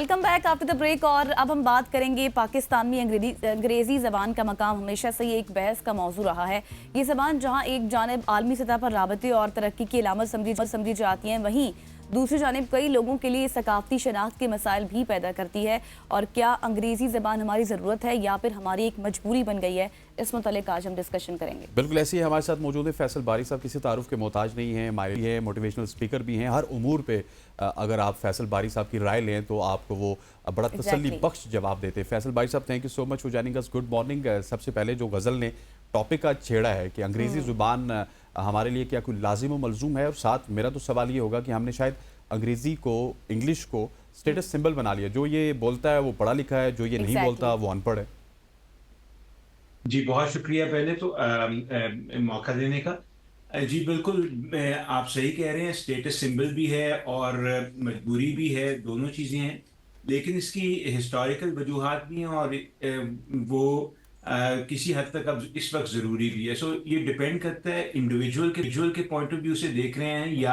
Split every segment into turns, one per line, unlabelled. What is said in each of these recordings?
Welcome back after the break. और अब हम बात करेंगे पाकिस्तान में अंग्रेजी ज़बान का मकाम हमेशा से ये एक बहस का मौजू रहा है। ये ज़बान जहां एक जानिब आलमी सतह पर राबते और तरक्की की अलामत समझी जाती है, वहीं दूसरी जानिब कई लोगों के लिए सकाफती शनाख्त के मसाइल भी पैदा करती है। और क्या अंग्रेज़ी ज़बान हमारी ज़रूरत है या फिर हमारी एक मजबूरी बन गई है, इस मुतालिक आज हम डिस्कशन करेंगे।
बिल्कुल ऐसे ही हमारे साथ मौजूद है फैसल बारी साहब। किसी तारुफ के मोहताज नहीं है, माहिर है, मोटिवेशनल स्पीकर भी हैं। हर उमूर पे अगर आप फैसल बारी साहब की राय लें तो आपको वो बड़ा तसल्ली बख्श जवाब देते हैं। फैसल बारी साहब, thank you so much for joining us. Good morning. सबसे पहले जो गज़ल ने टॉपिक का छेड़ा है कि अंग्रेज़ी ज़ुबान हमारे लिए क्या कोई लाजिम व मलजूम है, और साथ मेरा तो सवाल ये होगा कि हमने शायद अंग्रेज़ी को, इंग्लिश को स्टेटस सिंबल बना लिया। जो ये बोलता है वो पढ़ा लिखा है, जो ये नहीं बोलता वो अनपढ़ है।
जी, बहुत शुक्रिया पहले तो मौका देने का। जी बिल्कुल, आप सही कह रहे हैं, स्टेटस सिंबल भी है और मजबूरी भी है, दोनों चीज़ें हैं। लेकिन इसकी हिस्टोरिकल वजूहात भी हैं और वो किसी हद तक अब इस वक्त ज़रूरी भी है। सो ये डिपेंड करता है इंडिविजुअल के पॉइंट ऑफ व्यू से देख रहे हैं या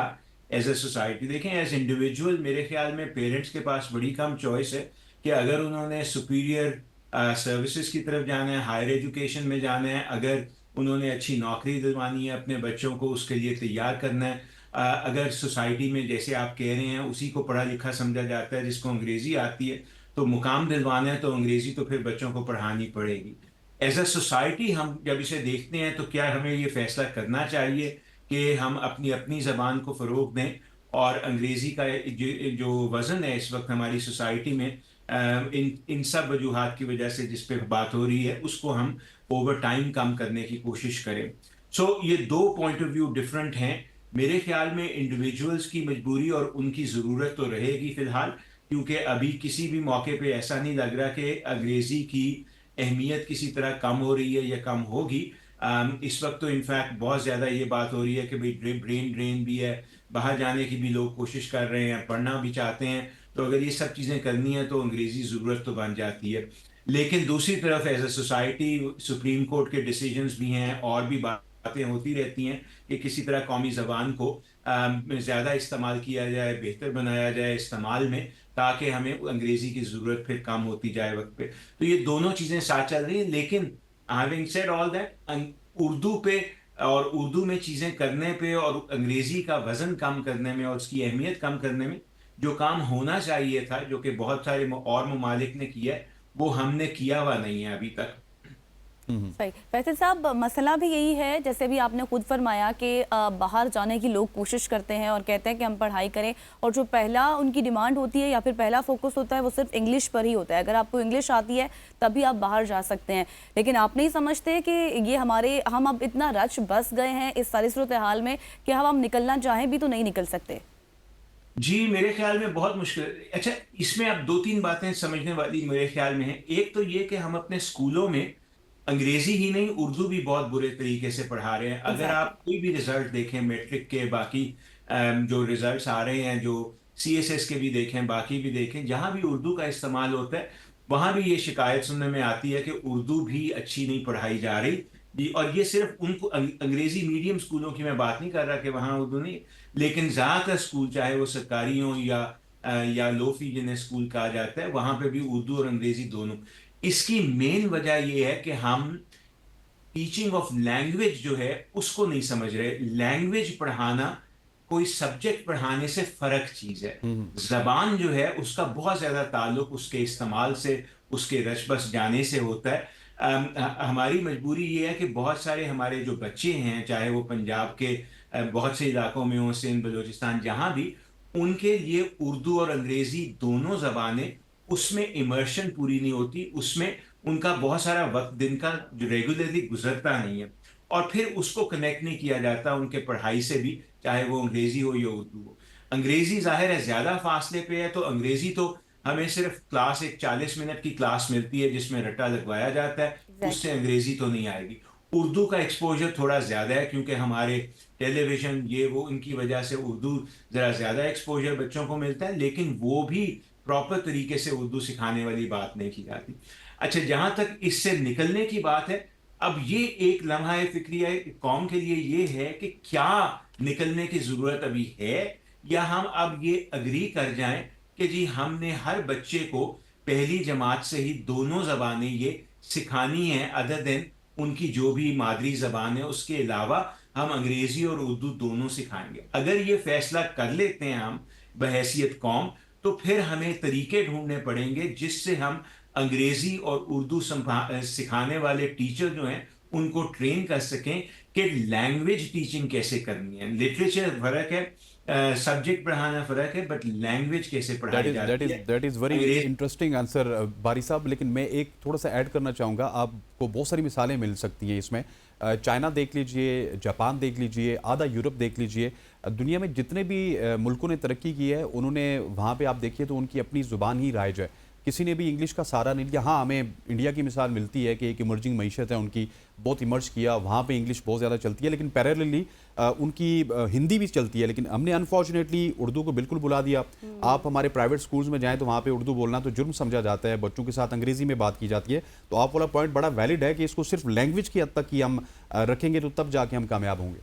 एज अ सोसाइटी देखें। एज इंडिविजुअल मेरे ख्याल में पेरेंट्स के पास बड़ी कम चॉइस है कि अगर उन्होंने सुपीरियर सर्विसेज की तरफ जाना है, हायर एजुकेशन में जाना है, अगर उन्होंने अच्छी नौकरी दिलवानी है अपने बच्चों को, उसके लिए तैयार करना है। अगर सोसाइटी में जैसे आप कह रहे हैं उसी को पढ़ा लिखा समझा जाता है जिसको अंग्रेज़ी आती है, तो मुकाम दिलवाना है तो अंग्रेज़ी तो फिर बच्चों को पढ़ानी पड़ेगी। एज अ सोसाइटी हम जब इसे देखते हैं तो क्या हमें ये फैसला करना चाहिए कि हम अपनी अपनी ज़बान को फ़रोग़ दें और अंग्रेज़ी का जो वज़न है इस वक्त हमारी सोसाइटी में, इन सब वजूहात की वजह से जिस पे बात हो रही है उसको हम ओवर टाइम कम करने की कोशिश करें। सो ये दो पॉइंट ऑफ व्यू डिफरेंट हैं। मेरे ख्याल में इंडिविजुअल्स की मजबूरी और उनकी ज़रूरत तो रहेगी फ़िलहाल, क्योंकि अभी किसी भी मौके पे ऐसा नहीं लग रहा कि अंग्रेज़ी की अहमियत किसी तरह कम हो रही है या कम होगी। इस वक्त तो इनफैक्ट बहुत ज़्यादा ये बात हो रही है कि भाई ब्रेन ड्रेन भी है, बाहर जाने की भी लोग कोशिश कर रहे हैं, पढ़ना भी चाहते हैं। तो अगर ये सब चीज़ें करनी है तो अंग्रेज़ी ज़रूरत तो बन जाती है। लेकिन दूसरी तरफ as a society supreme court के डिसीजंस भी हैं और भी बातें होती रहती हैं कि किसी तरह कौमी ज़बान को ज़्यादा इस्तेमाल किया जाए, बेहतर बनाया जाए इस्तेमाल में, ताकि हमें अंग्रेज़ी की ज़रूरत फिर कम होती जाए वक्त पे। तो ये दोनों चीज़ें साथ चल रही हैं। लेकिन having said all that, Urdu पे और उर्दू में चीज़ें करने पे और अंग्रेज़ी का वज़न कम करने में और उसकी अहमियत कम करने में जो काम होना चाहिए था, जो कि बहुत सारे और ममालिक ने किया है, वो हमने किया हुआ नहीं है अभी तक।
सही। फैसल साहब, मसला भी यही है, जैसे भी आपने खुद फरमाया कि बाहर जाने की लोग कोशिश करते हैं और कहते हैं कि हम पढ़ाई करें, और जो पहला उनकी डिमांड होती है या फिर पहला फोकस होता है वो सिर्फ इंग्लिश पर ही होता है। अगर आपको इंग्लिश आती है तभी आप बाहर जा सकते हैं। लेकिन आप नहीं समझते कि ये हम अब इतना रच बस गए हैं इस सारी सूरत हाल में कि हम निकलना चाहें भी तो नहीं निकल सकते।
जी, मेरे ख्याल में बहुत मुश्किल। अच्छा, इसमें अब 2-3 बातें समझने वाली मेरे ख्याल में है। एक तो ये कि हम अपने स्कूलों में अंग्रेज़ी ही नहीं, उर्दू भी बहुत बुरे तरीके से पढ़ा रहे हैं। अगर आप कोई भी रिज़ल्ट देखें मैट्रिक के, बाकी जो रिज़ल्ट्स आ रहे हैं, जो सीएसएस के भी देखें, बाकी भी देखें, जहाँ भी उर्दू का इस्तेमाल होता है, वहाँ भी ये शिकायत सुनने में आती है कि उर्दू भी अच्छी नहीं पढ़ाई जा रही। जी, और ये सिर्फ़ उनको अंग्रेज़ी मीडियम स्कूलों की मैं बात नहीं कर रहा कि वहाँ उर्दू नहीं, लेकिन ज़्यादातर स्कूल चाहे वो सरकारी हों या लो फी जिन्हें स्कूल कहा जाता है, वहाँ पे भी उर्दू और अंग्रेज़ी दोनों। इसकी मेन वजह ये है कि हम टीचिंग ऑफ लैंग्वेज जो है उसको नहीं समझ रहे। लैंग्वेज पढ़ाना कोई सब्जेक्ट पढ़ाने से फ़र्क चीज़ है। ज़बान जो है उसका बहुत ज़्यादा ताल्लुक उसके इस्तेमाल से, उसके रच-बस जाने से होता है। हमारी मजबूरी ये है कि बहुत सारे हमारे जो बच्चे हैं, चाहे वो पंजाब के बहुत से इलाकों में हों, सिंध, बलूचिस्तान, जहाँ भी, उनके लिए उर्दू और अंग्रेज़ी दोनों ज़बानें, उसमें इमर्शन पूरी नहीं होती, उसमें उनका बहुत सारा वक़्त दिन का जो रेगुलरली गुज़रता नहीं है और फिर उसको कनेक्ट नहीं किया जाता उनके पढ़ाई से भी, चाहे वो अंग्रेज़ी हो या उर्दू हो। अंग्रेज़ी ज़ाहिर है ज़्यादा फ़ासले पे है, तो अंग्रेज़ी तो हमें सिर्फ़ क्लास एक 40 मिनट की क्लास मिलती है जिसमें रट्टा लगवाया जाता है, उससे अंग्रेज़ी तो नहीं आएगी। उर्दू का एक्सपोज़र थोड़ा ज़्यादा है क्योंकि हमारे टेलीविज़न ये वो इनकी वजह से उर्दू ज़रा ज़्यादा एक्सपोज़र बच्चों को मिलता है, लेकिन वो भी प्रॉपर तरीके से उर्दू सिखाने वाली बात नहीं की जाती। अच्छा, जहाँ तक इससे निकलने की बात है, अब ये एक लम्हा फ़िक्रिया कौम के लिए ये है कि क्या निकलने की ज़रूरत अभी है, या हम अब ये एग्री कर जाएँ कि जी हमने हर बच्चे को पहली जमात से ही दोनों ज़बानें ये सिखानी है, अदर देन उनकी जो भी मादरी ज़बान है उसके अलावा हम अंग्रेज़ी और उर्दू दोनों सिखाएंगे। अगर ये फैसला कर लेते हैं हम बहैसियत कौम, तो फिर हमें तरीके ढूंढने पड़ेंगे जिससे हम अंग्रेज़ी और उर्दू सिखाने वाले टीचर जो हैं उनको ट्रेन कर सकें कि लैंग्वेज टीचिंग कैसे करनी है। लिटरेचर फ़र्क है, सब्जेक्ट पढ़ाना फ़र्क है, बट लैंग्वेज कैसे पढ़ाई जाती है।
That is very interesting answer बारी साहब, लेकिन मैं एक थोड़ा सा ऐड करना चाहूँगा। आपको बहुत सारी मिसालें मिल सकती हैं इसमें। चाइना देख लीजिए, जापान देख लीजिए, आधा यूरोप देख लीजिए, दुनिया में जितने भी मुल्कों ने तरक्की की है उन्होंने वहाँ पे आप देखिए तो उनकी अपनी ज़ुबान ही राइज है, किसी ने भी इंग्लिश का सहारा नहीं लिया। हाँ, हमें इंडिया की मिसाल मिलती है कि एक इमर्जिंग मईशत है उनकी, बहुत इमर्ज किया, वहाँ पे इंग्लिश बहुत ज़्यादा चलती है, लेकिन पैरेलली उनकी हिंदी भी चलती है, लेकिन हमने अनफॉर्चुनेटली उर्दू को बिल्कुल बुला दिया। आप हमारे प्राइवेट स्कूल्स में जाएँ तो वहाँ पे उर्दू बोलना तो जुर्म समझा जाता है, बच्चों के साथ अंग्रेज़ी में बात की जाती है। तो आप वाला पॉइंट बड़ा वैलिड है कि इसको सिर्फ लैंग्वेज की हद तक ही हम रखेंगे तो तब जाके हम कामयाब होंगे।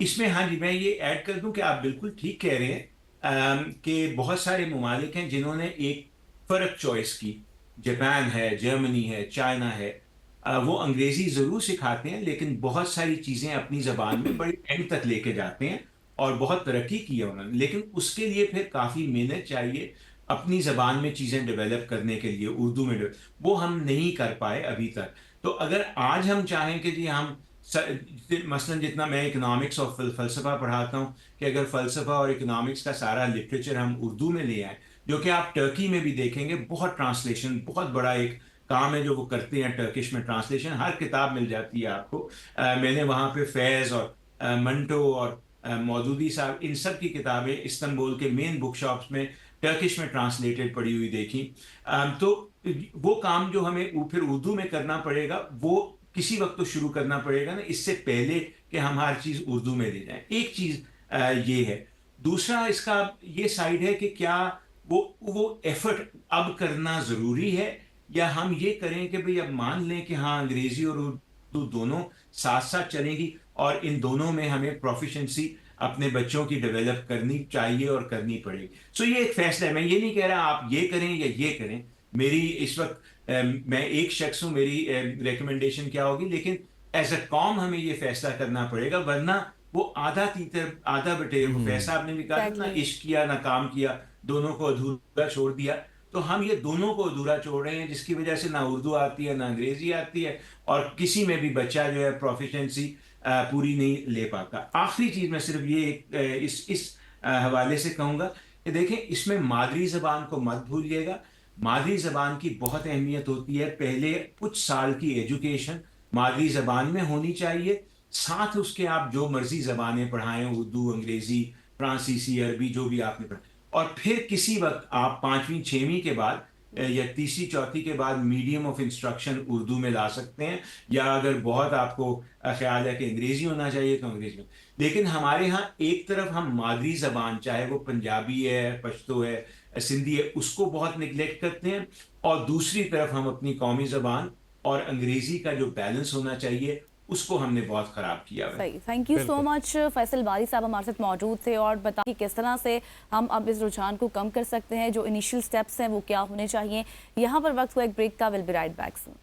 इसमें हाँ जी, मैं ये ऐड कर दूं कि आप बिल्कुल ठीक कह रहे हैं कि बहुत सारे ममालिक हैं जिन्होंने एक फ़र्क चॉइस की। जापान है, जर्मनी है, चाइना है। वो अंग्रेज़ी ज़रूर सिखाते हैं लेकिन बहुत सारी चीज़ें अपनी ज़बान में बड़ी एंड तक लेके जाते हैं और बहुत तरक्की की है उन्होंने। लेकिन उसके लिए फिर काफ़ी मेहनत चाहिए अपनी ज़बान में चीज़ें डेवलप करने के लिए, उर्दू में वो हम नहीं कर पाए अभी तक। तो अगर आज हम चाहें कि जी हम मसलन जितना मैं इकोनॉमिक्स और फ़लसफ़ा पढ़ाता हूँ कि अगर फ़लसफ़ा और इकोनॉमिक्स का सारा लिटरेचर हम उर्दू में ले आएँ, जो कि आप टर्की में भी देखेंगे, बहुत ट्रांसलेशन, बहुत बड़ा एक काम है जो वो करते हैं टर्किश में ट्रांसलेशन, हर किताब मिल जाती है आपको। मैंने वहाँ पे फैज़ और मंटो और मौदूदी साहब, इन सब की किताबें इस्तांबुल के मेन बुक शॉप्स में टर्किश में ट्रांसलेटेड पड़ी हुई देखी। तो वो काम जो हमें फिर उर्दू में करना पड़ेगा, वो किसी वक्त तो शुरू करना पड़ेगा ना, इससे पहले कि हम हर चीज़ उर्दू में ले जाएं। एक चीज़ ये है। दूसरा इसका ये साइड है कि क्या वो एफर्ट अब करना ज़रूरी है, या हम ये करें कि भाई अब मान लें कि हाँ अंग्रेज़ी और उर्दू दोनों साथ साथ चलेंगी और इन दोनों में हमें प्रोफिशिएंसी अपने बच्चों की डेवलप करनी चाहिए और करनी पड़ेगी। सो ये एक फैसला है। मैं ये नहीं कह रहा आप ये करें या ये करें। मेरी इस वक्त मैं एक शख्स हूँ, मेरी रिकमेंडेशन क्या होगी, लेकिन एज अ कॉम हमें ये फैसला करना पड़ेगा, वरना वो आधा तीतर आधा बटेर, फैसला आपने भी कहा ना, इश्क किया ना काम किया, दोनों को अधूरा छोड़ दिया। तो हम ये दोनों को अधूरा छोड़ रहे हैं, जिसकी वजह से ना उर्दू आती है ना अंग्रेजी आती है, और किसी में भी बच्चा जो है प्रोफिशिएंसी पूरी नहीं ले पाता। आखिरी चीज मैं सिर्फ ये इस हवाले से कहूंगा कि देखें, इसमें मादरी जबान को मत भूलिएगा। मादरी जबान की बहुत अहमियत होती है। पहले कुछ साल की एजुकेशन मादरी जबान में होनी चाहिए, साथ उसके आप जो मर्जी जबानें पढ़ाएं, उर्दू, अंग्रेजी, फ्रांसीसी, अरबी, जो भी आपने पढ़ा, और फिर किसी वक्त आप 5वीं 6वीं के बाद या तीसरी चौथी के बाद मीडियम ऑफ इंस्ट्रक्शन उर्दू में ला सकते हैं, या अगर बहुत आपको ख्याल है कि अंग्रेजी होना चाहिए तो अंग्रेजी में। लेकिन हमारे यहाँ एक तरफ हम मादरी जबान, चाहे वो पंजाबी है, पश्तो है, सिंधी है, उसको बहुत निगलेक्ट करते हैं, और दूसरी तरफ हम अपनी कौमी जबान और अंग्रेजी का जो बैलेंस होना चाहिए उसको हमने बहुत खराब किया है।
सही, thank you so much. Faisal बारी साहब हमारे साथ मौजूद थे और बता कि किस तरह से हम अब इस रुझान को कम कर सकते हैं, जो इनिशियल स्टेप्स हैं वो क्या होने चाहिए। यहाँ पर वक्त हुआ एक ब्रेक का, will be right back soon.